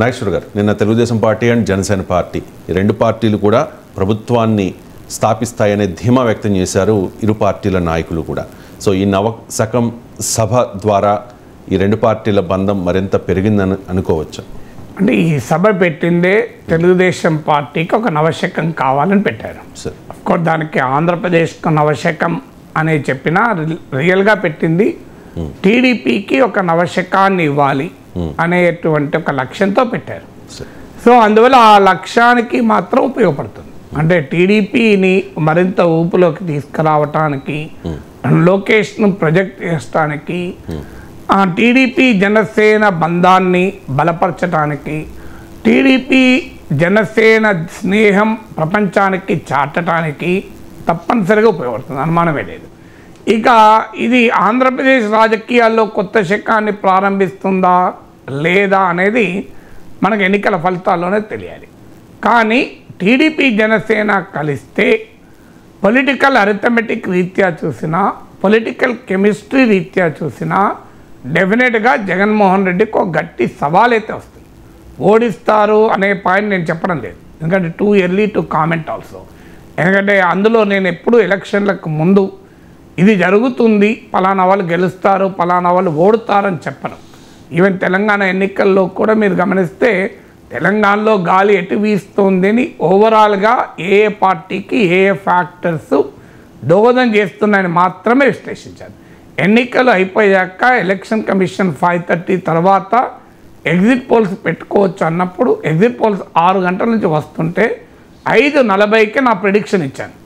నాగేశ్వర్ గారు, నిన్న Telugu Desam party and Janasena party ఈ రెండు పార్టీలు కూడా ప్రభుత్వాన్ని స్థాపిస్తాయనే ధీమా వ్యక్తం చేశారు ఇరు పార్టీల నాయకులు కూడా. సో ఈ నవశకం సభ ద్వారా ఈ రెండు పార్టీల బంధం మరింత పెరిగిందని అనుకోవచ్చు. అంటే ఈ సభ పెట్టిందే తెలుగుదేశం పార్టీకి ఒక నవశకం కావాలని పెట్టారు. అఫ్కోర్స్ దానికి ఆంధ్రప్రదేశ్కు నవశకం అనే చెప్పినా రియల్గా పెట్టింది టీడీపీకి ఒక నవశకాన్ని ఇవ్వాలి అనేటువంటి ఒక లక్ష్యంతో పెట్టారు. సో అందువల్ల ఆ లక్ష్యానికి మాత్రం ఉపయోగపడుతుంది. అంటే టీడీపీని మరింత ఊపులోకి తీసుకురావటానికి, లోకేష్ను ప్రొజెక్ట్ చేయడానికి, ఆ టీడీపీ జనసేన బంధాన్ని బలపరచడానికి, టీడీపీ జనసేన స్నేహం ప్రపంచానికి చాటడానికి తప్పనిసరిగా ఉపయోగపడుతుంది, అనుమానమే లేదు. ఇక ఇది ఆంధ్రప్రదేశ్ రాజకీయాల్లో కొత్త శకాన్ని ప్రారంభిస్తుందా లేదా అనేది మనకు ఎన్నికల ఫలితాల్లోనే తెలియాలి. కానీ టీడీపీ జనసేన కలిస్తే పొలిటికల్ అరిథమెటిక్ రీత్యా చూసినా, పొలిటికల్ కెమిస్ట్రీ రీత్యా చూసినా డెఫినెట్గా జగన్మోహన్ రెడ్డికి ఒక గట్టి సవాల్ అయితే వస్తుంది. ఓడిస్తారు అనే పాయింట్ నేను చెప్పడం లేదు, ఎందుకంటే too early to comment also. ఎందుకంటే అందులో నేను ఎప్పుడు ఎలక్షన్లకు ముందు ఇది జరుగుతుంది, పలానా వాళ్ళు గెలుస్తారు, పలానా వాళ్ళు ఓడుతారని చెప్పను. ఈవెన్ తెలంగాణ ఎన్నికల్లో కూడా మీరు గమనిస్తే తెలంగాణలో గాలి ఎటు వీస్తుంది అని ఓవరాల్గా ఏ పార్టీకి ఏ ఫ్యాక్టర్స్ దోహదం చేస్తున్నాయని మాత్రమే విశ్లేషించారు. ఎన్నికలు అయిపోయాక ఎలక్షన్ కమిషన్ 5:30 తర్వాత ఎగ్జిట్ పోల్స్ పెట్టుకోవచ్చు అన్నప్పుడు ఎగ్జిట్ పోల్స్ 6 గంటల నుంచి వస్తుంటే 5:40కే నా ప్రిడిక్షన్ ఇచ్చాను.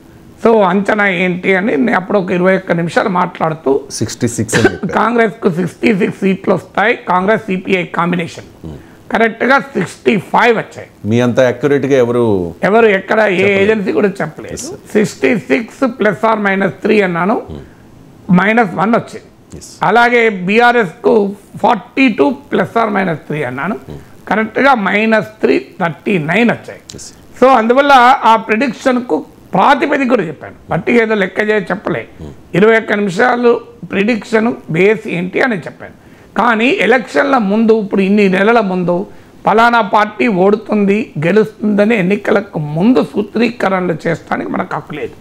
సో అంచనా ఏంటి అని నేను అప్పుడు ఒక 21 నిమిషాలు మాట్లాడుతూ 66 కాంగ్రెస్కు 66 సీట్లు వస్తాయి, కాంగ్రెస్ సిపిఐ కాంబినేషన్ కరెక్ట్గా 65 వచ్చాయి. మీ అంత అక్యురేట్గా ఎవరు ఎక్కడ ఏ ఏజెన్సీ కూడా చెప్పలేదు. 66 +or-3 అన్నాను, -1 వచ్చింది. అలాగే బీఆర్ఎస్కు 42 +or-3 అన్నాను, కరెక్ట్గా -3 39 వచ్చాయి. సో అందువల్ల ఆ ప్రిడిక్షన్కు ప్రాతిపదిక కూడా చెప్పాను, బట్టి ఏదో లెక్క చేసి చెప్పలే. 21 నిమిషాలు ప్రిడిక్షన్ బేస్ ఏంటి అని చెప్పాను. కానీ ఎలక్షన్ల ముందు, ఇప్పుడు ఇన్ని నెలల ముందు ఫలానా పార్టీ ఓడుతుంది గెలుస్తుందని ఎన్నికలకు ముందు సూత్రీకరణలు చేస్తానికి మనకు హక్కు లేదు.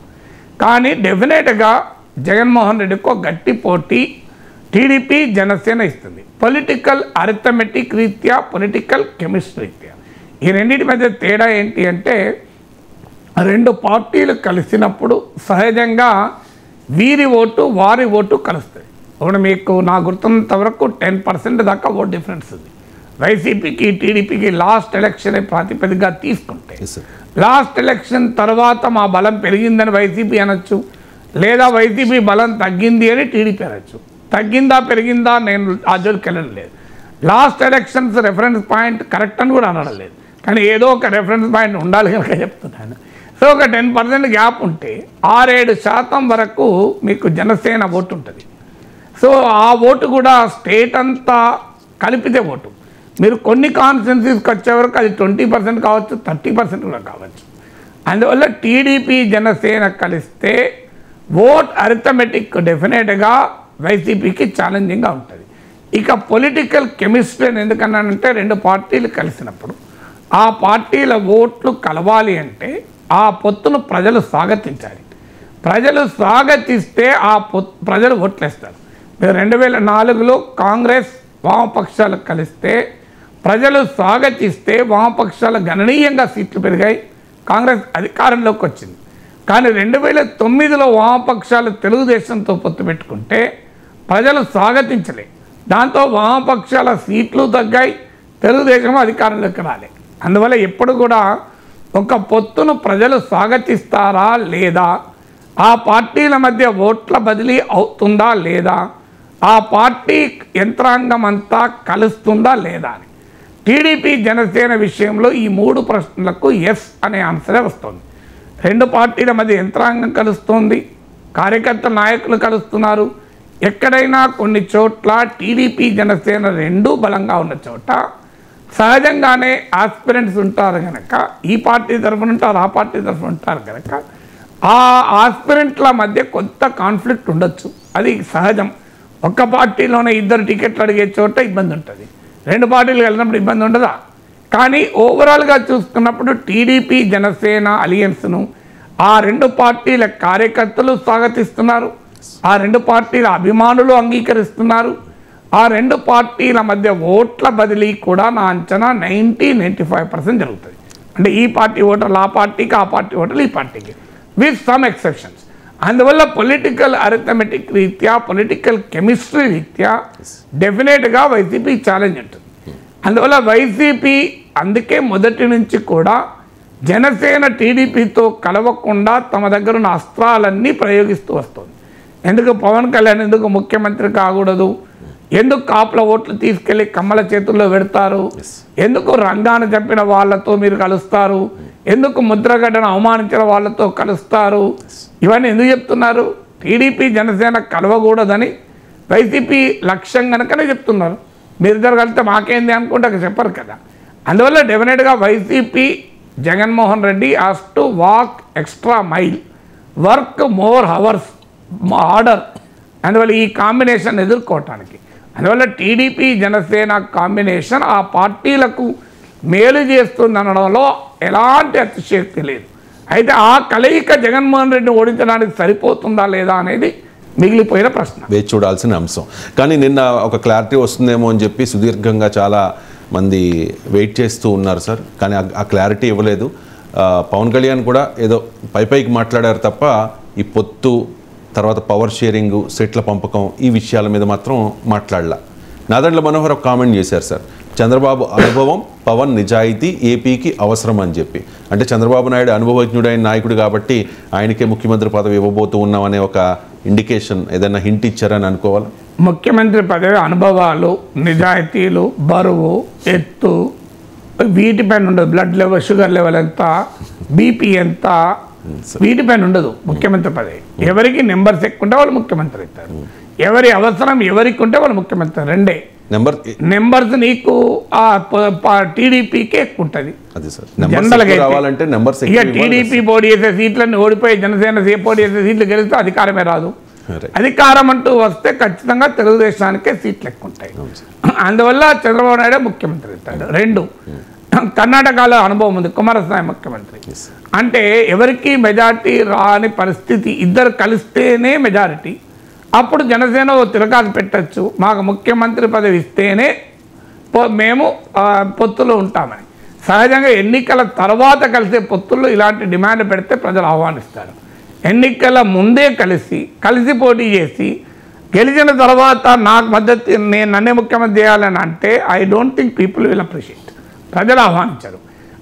కానీ డెఫినెట్గా జగన్మోహన్ రెడ్డికి ఒక గట్టి పోటీ టీడీపీ జనసేన ఇస్తుంది. పొలిటికల్ అరిథమెటిక్ రీత్యా, పొలిటికల్ కెమిస్ట్రీ రీత్యా ఈ రెండింటి మధ్య తేడా ఏంటి అంటే, రెండు పార్టీలు కలిసినప్పుడు సహజంగా వీరి ఓటు వారి ఓటు కలుస్తాయి. ఇప్పుడు మీకు నా గుర్తున్నంత వరకు 10% దాకా ఓట్ డిఫరెన్స్ ఉంది వైసీపీకి టీడీపీకి లాస్ట్ ఎలక్షన్ ప్రాతిపదికగా తీసుకుంటే. లాస్ట్ ఎలక్షన్ తర్వాత మా బలం పెరిగిందని వైసీపీ అనొచ్చు, లేదా వైసీపీ బలం తగ్గింది అని టీడీపీ అనొచ్చు. తగ్గిందా పెరిగిందా నేను ఆ జోలికి వెళ్ళడం లేదు. Last elections reference point correct అని కూడా అనడం లేదు, కానీ ఏదో ఒక రెఫరెన్స్ పాయింట్ ఉండాలి కనుక చెప్తున్నాను. సో ఒక 10% గ్యాప్ ఉంటే 6-7% వరకు మీకు జనసేన ఓటు ఉంటుంది. సో ఆ ఓటు కూడా స్టేట్ అంతా కలిపితే ఓటు, మీరు కొన్ని కాన్స్టిట్యున్సీస్కి వచ్చే వరకు అది 20% కావచ్చు, 30% కూడా కావచ్చు. అందువల్ల టీడీపీ జనసేన కలిస్తే ఓట్ అరిథమెటిక్ డెఫినెట్గా వైసీపీకి ఛాలెంజింగ్గా ఉంటుంది. ఇక పొలిటికల్ కెమిస్ట్రీ ఎందుకన్నానంటే, రెండు పార్టీలు కలిసినప్పుడు ఆ పార్టీల ఓట్లు కలవాలి అంటే ఆ పొత్తును ప్రజలు స్వాగతించాలి. ప్రజలు స్వాగతిస్తే ఆ ప్రజలు ఓట్లేస్తారు. 2004లో కాంగ్రెస్ వామపక్షాలు కలిస్తే ప్రజలు స్వాగతిస్తే వామపక్షాలు గణనీయంగా సీట్లు పెరిగాయి, కాంగ్రెస్ అధికారంలోకి వచ్చింది. కానీ 2009లో వామపక్షాలు తెలుగుదేశంతో పొత్తు పెట్టుకుంటే ప్రజలు స్వాగతించలే, దాంతో వామపక్షాల సీట్లు తగ్గాయి, తెలుగుదేశం అధికారంలోకి రాలే. అందువల్ల ఎప్పుడు కూడా ఒక పొత్తును ప్రజలు స్వాగతిస్తారా లేదా, ఆ పార్టీల మధ్య ఓట్ల బదిలీ అవుతుందా లేదా, ఆ పార్టీ యంత్రాంగం అంతా కలుస్తుందా లేదా అని. టీడీపీ జనసేన విషయంలో ఈ 3 ప్రశ్నలకు ఎస్ అనే ఆన్సరే వస్తుంది. రెండు పార్టీల మధ్య యంత్రాంగం కలుస్తుంది, కార్యకర్త నాయకులు కలుస్తున్నారు. ఎక్కడైనా కొన్ని చోట్ల టీడీపీ జనసేన రెండూ బలంగా ఉన్న చోట సహజంగానే ఆస్పిరెంట్స్ ఉంటారు కనుక, ఈ పార్టీ తరఫున ఉంటారు, ఆ పార్టీ తరఫున ఉంటారు కనుక ఆ ఆస్పిరెంట్ల మధ్య కొంత కాన్ఫ్లిక్ట్ ఉండొచ్చు, అది సహజం. ఒక్క పార్టీలోనే 2 టికెట్లు అడిగే చోట ఇబ్బంది ఉంటుంది, 2 పార్టీలు కలిసినప్పుడు ఇబ్బంది ఉండదా? కానీ ఓవరాల్గా చూసుకున్నప్పుడు టీడీపీ జనసేన అలియన్స్ను ఆ రెండు పార్టీల కార్యకర్తలు స్వాగతిస్తున్నారు, ఆ రెండు పార్టీల అభిమానులు అంగీకరిస్తున్నారు. ఆ రెండు పార్టీల మధ్య ఓట్ల బదిలీ కూడా నా అంచనా 90-95% జరుగుతుంది. అంటే ఈ పార్టీ ఓటర్లు ఆ పార్టీకి, ఆ పార్టీ ఓటర్లు ఈ పార్టీకి, విత్ సమ్ ఎక్సెప్షన్స్. అందువల్ల పొలిటికల్ అరిథమెటిక్ రీత్యా, పొలిటికల్ కెమిస్ట్రీ రీత్యా డెఫినెట్గా వైసీపీ ఛాలెంజ్ ఉంటుంది. అందువల్ల వైసీపీ అందుకే మొదటి నుంచి కూడా జనసేన టీడీపీతో కలవకుండా తమ దగ్గర ఉన్న అస్త్రాలన్నీ ప్రయోగిస్తూ వస్తుంది. ఎందుకు పవన్ కళ్యాణ్ ఎందుకు ముఖ్యమంత్రి కాకూడదు, ఎందుకు కాపుల ఓట్లు తీసుకెళ్ళి కమ్మల చేతుల్లో పెడతారు, ఎందుకు రంగాన్ని చంపిన వాళ్ళతో మీరు కలుస్తారు, ఎందుకు ముద్రగడ్డను అవమానించిన వాళ్ళతో కలుస్తారు, ఇవన్నీ ఎందుకు చెప్తున్నారు? టీడీపీ జనసేన కలవకూడదని వైసీపీ లక్ష్యం కనుకనే చెప్తున్నారు. మీరు ఇద్దరు కలిస్తే మాకేంది అనుకుంటే చెప్పరు కదా. అందువల్ల డెఫినెట్గా YCP Jaganmohan Reddy has to walk extra mile, work more hours order. అందువల్ల ఈ కాంబినేషన్ ఎదుర్కోవటానికి, అందువల్ల టీడీపీ జనసేన కాంబినేషన్ ఆ పార్టీలకు మేలు చేస్తుంది అనడంలో ఎలాంటి అతిశయోక్తి లేదు. అయితే ఆ కలయిక జగన్మోహన్ రెడ్డిని ఓడించడానికి సరిపోతుందా లేదా అనేది మిగిలిపోయిన ప్రశ్న, వేచి చూడాల్సిన అంశం. కానీ నిన్న ఒక క్లారిటీ వస్తుందేమో అని చెప్పి సుదీర్ఘంగా చాలా మంది వెయిట్ చేస్తూ ఉన్నారు సార్, కానీ ఆ క్లారిటీ ఇవ్వలేదు. పవన్ కళ్యాణ్ కూడా ఏదో పైకి మాట్లాడారు తప్ప ఈ పొత్తు తర్వాత పవర్ షేరింగ్, సెట్ల పంపకం ఈ విషయాల మీద మాత్రం మాట్లాడలా. నాదెండ్ల మనోహర్ ఒక కామెంట్ చేశారు సార్, చంద్రబాబు అనుభవం, పవన్ నిజాయితీ ఏపీకి అవసరం అని చెప్పి. అంటే చంద్రబాబు నాయుడు అనుభవజ్ఞుడైన నాయకుడు కాబట్టి ఆయనకే ముఖ్యమంత్రి పదవి ఇవ్వబోతూ ఉన్నామనే ఒక ఇండికేషన్, ఏదైనా హింట్ ఇచ్చారని అనుకోవాలి. ముఖ్యమంత్రి పదవి అనుభవాలు, నిజాయితీలు, బరువు, ఎత్తు వీటిపైన ఉండదు. బ్లడ్ లెవెల్, షుగర్ లెవెల్ ఎంత, బీపీ ఎంత, వీటిపైన ఉండదు ముఖ్యమంత్రి పదవి. ఎవరికి నెంబర్స్ ఎక్కువ ఉంటే వాళ్ళు ముఖ్యమంత్రి అవుతారు, ఎవరి అవసరం ఎవరికి ఉంటే వాళ్ళు ముఖ్యమంత్రి. రెండే నెంబర్స్ నీకు టీడీపీకి ఎక్కువ ఉంటుంది. ఇక టీడీపీ పోటీ చేసే సీట్లన్నీ ఓడిపోయి జనసేన పోటీ చేసే సీట్లు గెలిస్తే అధికారమే రాదు. అధికారం అంటూ వస్తే ఖచ్చితంగా తెలుగుదేశానికే సీట్లు ఎక్కువ ఉంటాయి. అందువల్ల చంద్రబాబు నాయుడు ముఖ్యమంత్రి అవుతాడు. రెండు, కర్ణాటకలో అనుభవం ఉంది, కుమారస్వామి ముఖ్యమంత్రి. అంటే ఎవరికి మెజారిటీ రాని పరిస్థితి, ఇద్దరు కలిస్తేనే మెజారిటీ. అప్పుడు జనసేన తిరగాలు పెట్టచ్చు, మాకు ముఖ్యమంత్రి పదవి ఇస్తేనే మేము పొత్తులో ఉంటామని. సహజంగా ఎన్నికల తర్వాత కలిసే పొత్తుల్లో ఇలాంటి డిమాండ్ పెడితే ప్రజలు ఆహ్వానిస్తారు. ఎన్నికల ముందే కలిసి పోటీ చేసి గెలిచిన తర్వాత నాకు మద్దతు, నన్నే ముఖ్యమంత్రి చేయాలని అంటే I don't think people will appreciate, ప్రజలు ఆహ్వానించరు.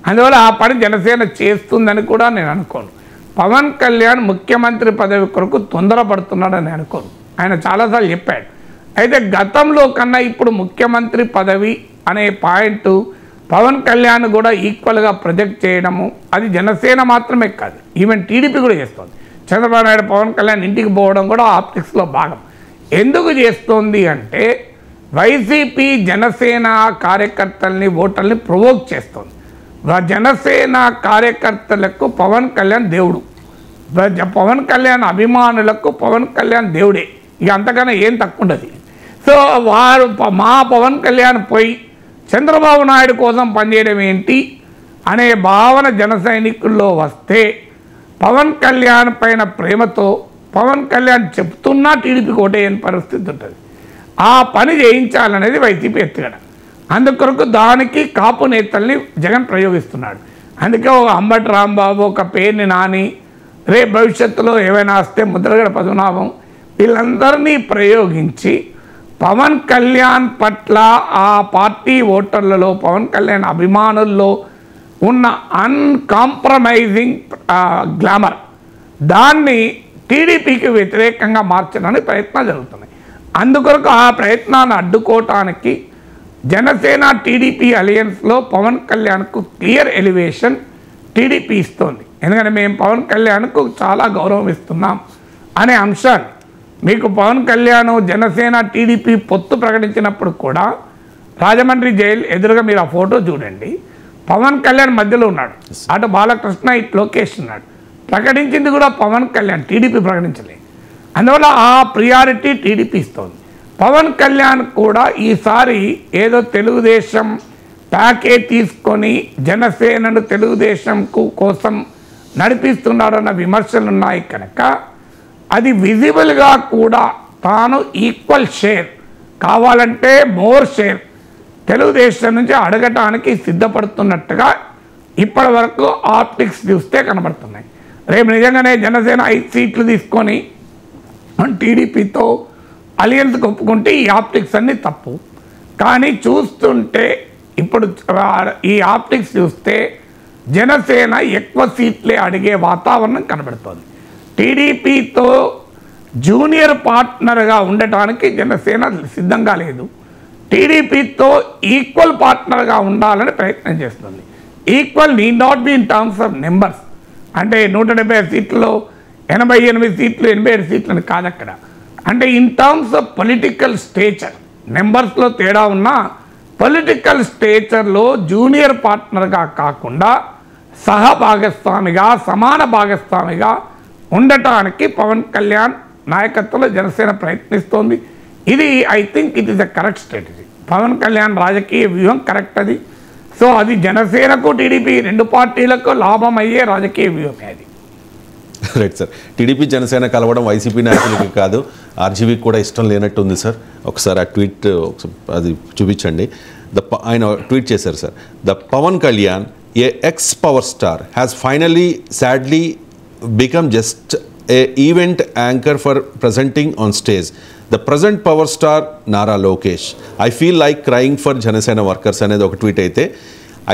అందువల్ల ఆ పని జనసేన చేస్తుందని కూడా నేను అనుకోను. పవన్ కళ్యాణ్ ముఖ్యమంత్రి పదవి కొరకు తొందరపడుతున్నాడని అనుకోను, ఆయన చాలాసార్లు చెప్పాడు. అయితే గతంలో కన్నా ఇప్పుడు ముఖ్యమంత్రి పదవి అనే పాయింట్ పవన్ కళ్యాణ్ కూడా ఈక్వల్గా ప్రొజెక్ట్ చేయడము, అది జనసేన మాత్రమే కాదు, ఈవెన్ టీడీపీ కూడా చేస్తుంది. చంద్రబాబు నాయుడు పవన్ కళ్యాణ్ ఇంటికి పోవడం కూడా ఆప్టిక్స్లో భాగం. ఎందుకు చేస్తోంది అంటే వైసీపీ జనసేన కార్యకర్తల్ని, ఓటర్ని ప్రొవోక్ చేస్తుంది. జనసేన కార్యకర్తలకు పవన్ కళ్యాణ్ దేవుడు, పవన్ కళ్యాణ్ అభిమానులకు పవన్ కళ్యాణ్ దేవుడే, ఇక అంతకన్నా ఏం తక్కువ ఉండదు. సో వారు మా పవన్ కళ్యాణ్ పోయి చంద్రబాబు నాయుడు కోసం పనిచేయడం ఏంటి అనే భావన జన సైనికుల్లో వస్తే పవన్ కళ్యాణ్ పైన ప్రేమతో పవన్ కళ్యాణ్ చెప్తున్నా టీడీపీకి ఓటేయని పరిస్థితి ఉంటుంది. ఆ పని చేయించాలనేది వైసీపీ ఎత్తుగడ. అందుకొరకు దానికి కాపు నేతల్ని జగన్ ప్రయోగిస్తున్నాడు. అందుకే ఒక అంబటి రాంబాబు, ఒక పేర్ని నాని, రేపు భవిష్యత్తులో ఏవైనా వస్తే ముద్రగడ పద్మనాభం, వీళ్ళందరినీ ప్రయోగించి పవన్ కళ్యాణ్ పట్ల ఆ పార్టీ ఓటర్లలో, పవన్ కళ్యాణ్ అభిమానుల్లో ఉన్న అన్కాంప్రమైజింగ్ గ్లామర్, దాన్ని టీడీపీకి వ్యతిరేకంగా మార్చడానికి ప్రయత్నాలు జరుగుతున్నాయి. అందుకొరకు ఆ ప్రయత్నాన్ని అడ్డుకోవటానికి జనసేన టీడీపీ అలయన్స్లో పవన్ కళ్యాణ్కు క్లియర్ ఎలివేషన్ టీడీపీ ఇస్తోంది. ఎందుకంటే మేము పవన్ కళ్యాణ్కు చాలా గౌరవం ఇస్తున్నాం అనే అంశాన్ని, మీకు పవన్ కళ్యాణ్ జనసేన టీడీపీ పొత్తు ప్రకటించినప్పుడు కూడా రాజమండ్రి జైలు ఎదురుగా మీరు ఆ ఫోటో చూడండి, పవన్ కళ్యాణ్ మధ్యలో ఉన్నాడు, అటు బాలకృష్ణ, ఇటు లోకేష్ ఉన్నాడు. ప్రకటించింది కూడా పవన్ కళ్యాణ్, టీడీపీ ప్రకటించలేదు. అందువల్ల ఆ ప్రియారిటీ టీడీపీ ఇస్తోంది. పవన్ కళ్యాణ్ కూడా ఈసారి ఏదో తెలుగుదేశం ప్యాకేజ్ తీసుకొని జనసేనను తెలుగుదేశం కోసం నడిపిస్తున్నాడన్న విమర్శలు ఉన్నాయి కనుక అది విజిబుల్గా కూడా తాను ఈక్వల్ షేర్ కావాలంటే మోర్ షేర్ తెలుగుదేశం నుంచి అడగటానికి సిద్ధపడుతున్నట్టుగా ఇప్పటి వరకు ఆప్టిక్స్ చూస్తే కనబడుతున్నాయి. రేపు నిజంగానే జనసేన 5 సీట్లు తీసుకొని టీడీపీతో అలియన్స్కి ఒప్పుకుంటే ఈ ఆప్టిక్స్ అన్నీ తప్పు. కానీ చూస్తుంటే ఇప్పుడు ఈ ఆప్టిక్స్ చూస్తే జనసేన ఎక్కువ సీట్లే అడిగే వాతావరణం కనబడుతోంది. టీడీపీతో జూనియర్ పార్ట్నర్గా ఉండటానికి జనసేన సిద్ధంగా లేదు. టీడీపీతో ఈక్వల్ పార్ట్నర్గా ఉండాలని ప్రయత్నం చేస్తుంది. Equal need not be in terms of numbers. అంటే 175 సీట్లలో 88 సీట్లు 87 సీట్లు అని కాదు అక్కడ. అంటే in terms of political stature నెంబర్స్లో తేడా ఉన్న పొలిటికల్ స్టేచర్లో జూనియర్ పార్ట్నర్గా కాకుండా సహభాగస్వామిగా సమాన భాగస్వామిగా ఉండటానికి పవన్ కళ్యాణ్ నాయకత్వంలో జనసేన ప్రయత్నిస్తోంది. ఇది I think it is the correct strategy. Pawan Kalyan రాజకీయ వ్యూహం కరెక్ట్ అది. సో అది జనసేనకు టీడీపీ 2 పార్టీలకు లాభం అయ్యే రాజకీయ వ్యూహమే అది. Right sir. టీడీపీ జనసేన కలవడం వైసీపీ నాయకులకి కాదు, ఆర్జీవీకి కూడా ఇష్టం లేనట్టు ఉంది సార్. ఒకసారి ఆ ట్వీట్ అది చూపించండి. ఆయన ట్వీట్ చేశారు sir. The Pawan Kalyan a ex power star has finally sadly become just a event anchor for presenting on stage. The present power star Nara Lokesh. I feel like crying for Janasena workers అనేది ఒక tweet అయితే,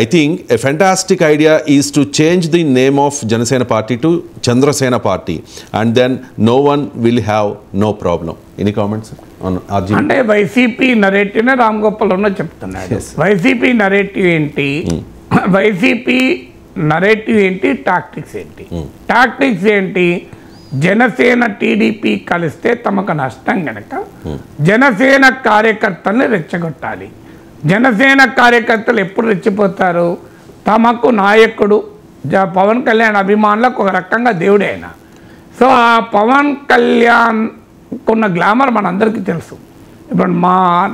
I think a fantastic idea is to change the name of Janasena party to Chandrasena party and then no one will have no problem. Any comments on RGB? అంటే YCP narrative Ram Gopal Varma చెప్తున్నాడు. YCP narrative ఏంటి, YCP narrative ఏంటి, tactics ఏంటి. Tactics ఏంటి, Janasena TDP కలిస్తే తమకు నష్టం కనుక జనసేన కార్యకర్తల్ని రెచ్చగొట్టాలి. జనసేన కార్యకర్తలు ఎప్పుడు రెచ్చిపోతారు, తమకు నాయకుడు పవన్ కళ్యాణ్ అభిమానులకు ఒక రకంగా దేవుడే అయినా. సో ఆ పవన్ కళ్యాణ్కున్న గ్లామర్ మనందరికీ తెలుసు. ఇప్పుడు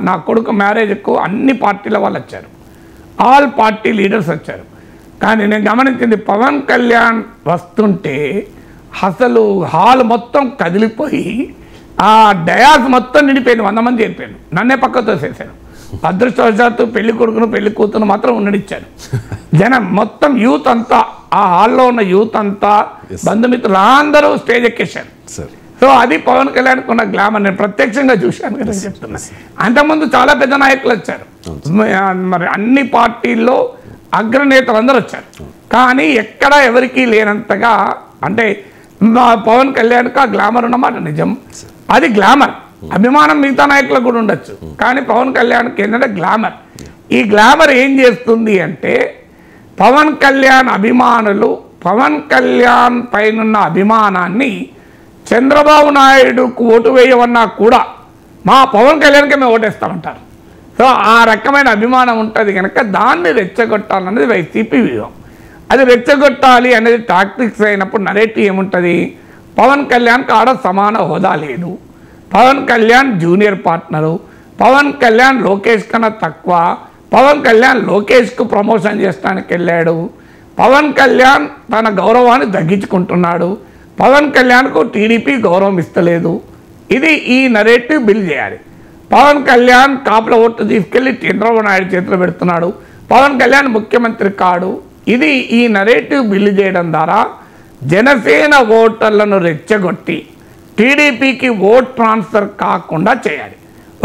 నా కొడుకు మ్యారేజ్కు అన్ని పార్టీల వాళ్ళు వచ్చారు, ఆల్ పార్టీ లీడర్స్ వచ్చారు. కానీ నేను గమనించింది పవన్ కళ్యాణ్ వస్తుంటే అసలు హాల్ మొత్తం కదిలిపోయి ఆ డయాస్ మొత్తం నిండిపోయింది, 100 మంది చేరిపోయాను. నన్నే పక్కతో చేశాను. అదృష్టవశాత్తు పెళ్లి కొడుకును పెళ్లి కూతురు మాత్రం ఉండనిచ్చాను. జనం మొత్తం యూత్ అంతా, ఆ హాల్లో ఉన్న యూత్ అంతా, బంధుమిత్రులు అందరూ స్టేజ్ ఎక్కేశారు. సో అది పవన్ కళ్యాణ్కి ఉన్న గ్లామర్. నేను ప్రత్యక్షంగా చూశాను కదా చెప్తున్నా. అంతకుముందు చాలా పెద్ద నాయకులు వచ్చారు, మరి అన్ని పార్టీల్లో అగ్రనేతలు అందరూ వచ్చారు. కానీ ఎక్కడ ఎవరికీ లేనంతగా, అంటే పవన్ కళ్యాణ్కి ఆ గ్లామర్ ఉన్నమాట నిజం. అది గ్లామర్. అభిమానం మిగతా నాయకులకు కూడా ఉండొచ్చు, కానీ పవన్ కళ్యాణ్కి ఏంటంటే గ్లామర్. ఈ గ్లామర్ ఏం చేస్తుంది అంటే పవన్ కళ్యాణ్ అభిమానులు పవన్ కళ్యాణ్ పైనున్న అభిమానాన్ని చంద్రబాబు నాయుడుకు ఓటు వేయమన్నా కూడా మా పవన్ కళ్యాణ్కే మేము ఓటేస్తామంటారు. సో ఆ రకమైన అభిమానం ఉంటుంది కనుక దాన్ని రెచ్చగొట్టాలన్నది వైసీపీ వ్యూహం. అది రెచ్చగొట్టాలి అనేది టాక్టిక్స్ అయినప్పుడు నరేటివ్ ఏముంటుంది, పవన్ కళ్యాణ్కి ఆడ సమాన హోదా లేదు, పవన్ కళ్యాణ్ జూనియర్ పార్ట్నరు, పవన్ కళ్యాణ్ లోకేష్ కన్నా తక్కువ, పవన్ కళ్యాణ్ లోకేష్కు ప్రమోషన్ చేయడానికి వెళ్ళాడు, పవన్ కళ్యాణ్ తన గౌరవాన్ని తగ్గించుకుంటున్నాడు, పవన్ కళ్యాణ్కు టీడీపీ గౌరవం ఇస్తలేదు. ఇది ఈ నరేటివ్ బిల్డ్ చేయాలి. పవన్ కళ్యాణ్ కాపుల ఓట్లు తీసుకెళ్ళి చంద్రబాబు నాయుడు చేతిలో పెడుతున్నాడు, పవన్ కళ్యాణ్ ముఖ్యమంత్రి కాడు. ఇది ఈ నరేటివ్ బిల్డ్ చేయడం ద్వారా జనసేన ఓటర్లను రెచ్చగొట్టి టీడీపీకి ఓట్ ట్రాన్స్ఫర్ కాకుండా చేయాలి.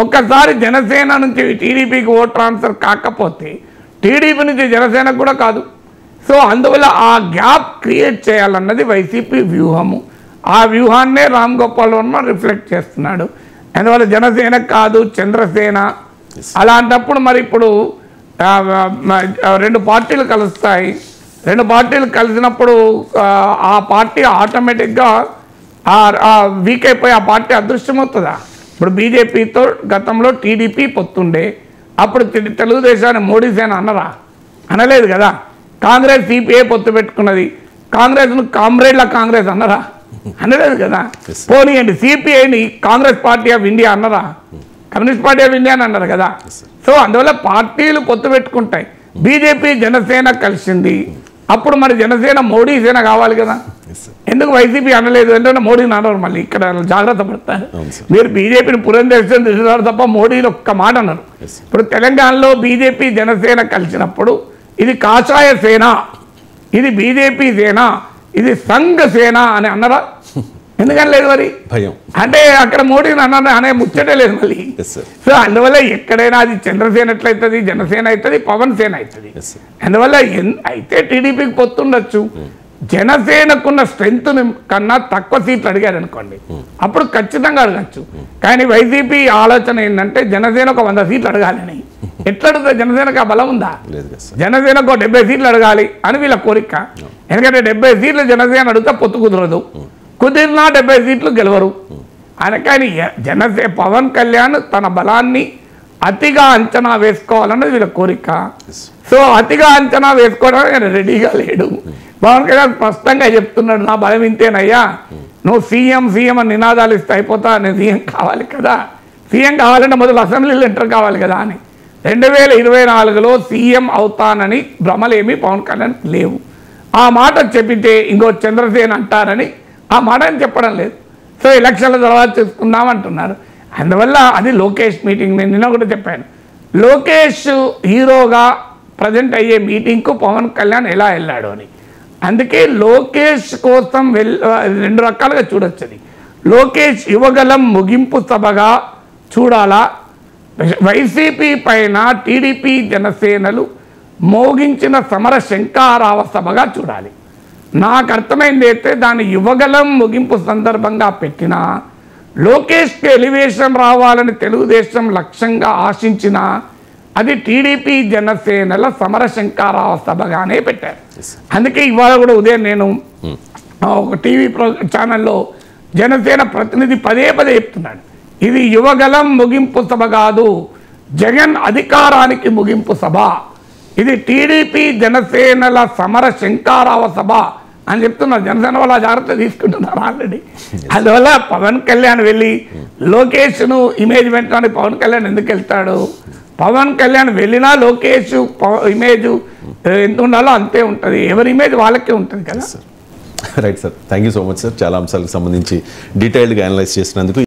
ఒక్కసారి జనసేన నుంచి టీడీపీకి ఓట్ ట్రాన్స్ఫర్ కాకపోతే టీడీపీ నుంచి జనసేనకు కూడా కాదు. సో అందువల్ల ఆ గ్యాప్ క్రియేట్ చేయాలన్నది వైసీపీ వ్యూహము. ఆ వ్యూహాన్నే రామ్ గోపాల్ వర్మ రిఫ్లెక్ట్ చేస్తున్నాడు. అందువల్ల జనసేన కాదు చంద్రసేన. అలాంటప్పుడు మరి ఇప్పుడు 2 పార్టీలు కలుస్తాయి. 2 పార్టీలు కలిసినప్పుడు ఆ పార్టీ ఆటోమేటిక్గా వీక్ అయిపోయి ఆ పార్టీ అదృశ్యమవుతుందా? ఇప్పుడు బీజేపీతో గతంలో టీడీపీ పొత్తుండే, అప్పుడు తెలుగుదేశాన్ని మోడీ సేన అన్నరా? అనలేదు కదా. కాంగ్రెస్ సిపిఐ పొత్తు పెట్టుకున్నది, కాంగ్రెస్ను కామ్రేడ్ల కాంగ్రెస్ అన్నరా? అనలేదు కదా. పోనీయండి, సిపిఐని కాంగ్రెస్ పార్టీ ఆఫ్ ఇండియా అన్నరా? కమ్యూనిస్ట్ పార్టీ ఆఫ్ ఇండియా అని అన్నారు కదా. సో అందువల్ల పార్టీలు పొత్తు పెట్టుకుంటాయి. బీజేపీ జనసేన కలిసింది, అప్పుడు మరి జనసేన మోడీ సేన కావాలి కదా. ఎందుకు వైసీపీ అనలేదు అంటే మోడీని అన్నారు. మళ్ళీ ఇక్కడ జాగ్రత్త పడతారు. మీరు బీజేపీని పురంధేశ్వరం తిరుగుతారు తప్ప మోడీని ఒక్క మాట అన్నారు. ఇప్పుడు తెలంగాణలో బీజేపీ జనసేన కలిసినప్పుడు ఇది కాషాయ సేన, ఇది బీజేపీ సేన, ఇది సంఘ సేన అని అన్నారా? ఎందుకని లేదు మరి? భయం. అంటే అక్కడ మోడీని అన్నారు అనే ముచ్చటే లేదు మళ్ళీ. సో అందువల్ల ఎక్కడైనా అది చంద్రసేన ఎట్లయితుంది, జనసేన అవుతుంది, పవన్ సేన అవుతుంది. అందువల్ల అయితే టీడీపీకి పొత్తుండొచ్చు. జనసేనకున్న స్ట్రెంత్ కన్నా తక్కువ సీట్లు అడిగారు అనుకోండి, అప్పుడు ఖచ్చితంగా అడగచ్చు. కానీ వైసీపీ ఆలోచన ఏంటంటే జనసేన ఒక 100 సీట్లు అడగాలని. ఎట్లా అడుగుతుంది? జనసేనకు ఆ బలం ఉందా? జనసేనకు 70 సీట్లు అడగాలి అని వీళ్ళ కోరిక. ఎందుకంటే 70 సీట్లు జనసేన అడిగితే పొత్తు కుదరదు, కుదిరినా 70 సీట్లు గెలవరు. కానీ పవన్ కళ్యాణ్ తన బలాన్ని అతిగా అంచనా వేసుకోవాలన్నది వీళ్ళ కోరిక. సో అతిగా అంచనా వేసుకోవడానికి ఆయన రెడీగా లేడు. పవన్ కళ్యాణ్ స్పష్టంగా చెప్తున్నాడు, నా బలం ఇంతేనయ్యా, నువ్వు సీఎం అని నినాదాలు ఇస్తే అయిపోతా, నేను సీఎం కావాలి కదా, సీఎం కావాలంటే మొదలు అసెంబ్లీలో ఎంటర్ కావాలి కదా అని. 2024లో సీఎం అవుతానని భ్రమలేమి పవన్ కళ్యాణ్ లేవు. ఆ మాట చెప్పితే ఇంకో చంద్రసేన అంటారని ఆ మాట చెప్పడం లేదు. సో ఎలక్షన్ల తర్వాత చూసుకుందాం అంటున్నారు. అందువల్ల అది లోకేష్ మీటింగ్. నేను నిన్న కూడా చెప్పాను, లోకేష్ హీరోగా ప్రజెంట్ అయ్యే మీటింగ్కు పవన్ కళ్యాణ్ ఎలా వెళ్ళాడు అని. అందుకే లోకేష్ కోసం 2 రకాలుగా చూడొచ్చు. అది లోకేష్ యువగలం ముగింపు సభగా చూడాలా, వైసీపీ పైన టీడీపీ జనసేనలు మోగించిన సమర శంకారావ సభగా చూడాలి. నాకు అర్థమైంది అయితే దాని యువగలం ముగింపు సందర్భంగా పెట్టినా, లోకేష్కి ఎలివేషన్ రావాలని తెలుగుదేశం లక్ష్యంగా ఆశించిన అది టీడీపీ జనసేనల సమర శంకారావ సభగానే పెట్టారు. అందుకే ఇవాళ కూడా ఉదయం నేను ఒక టీవీ ఛానల్లో జనసేన ప్రతినిధి పదే చెప్తున్నాడు, ఇది యువగలం ముగింపు సభ కాదు, జగన్ అధికారానికి ముగింపు సభ, ఇది టీడీపీ జనసేనల సమర శంకారావ సభ అని చెప్తున్నారు. జనసేన వాళ్ళ జాగ్రత్త తీసుకుంటున్నారు ఆల్రెడీ. అందువల్ల పవన్ కళ్యాణ్ వెళ్ళి లోకేష్ను ఇమేజ్ పెట్టడానికి పవన్ కళ్యాణ్ ఎందుకు వెళ్తాడు? పవన్ కళ్యాణ్ వెళ్ళినా లోకేష్ ఇమేజ్ ఎంత ఉండాలో అంతే ఉంటుంది. ఎవరి ఇమేజ్ వాళ్ళకే ఉంటుంది కదా. Right sir, thank you so much sir. చాలా అంశాలకు సంబంధించి డీటెయిల్డ్గా అనలైజ్ చేసినందుకు.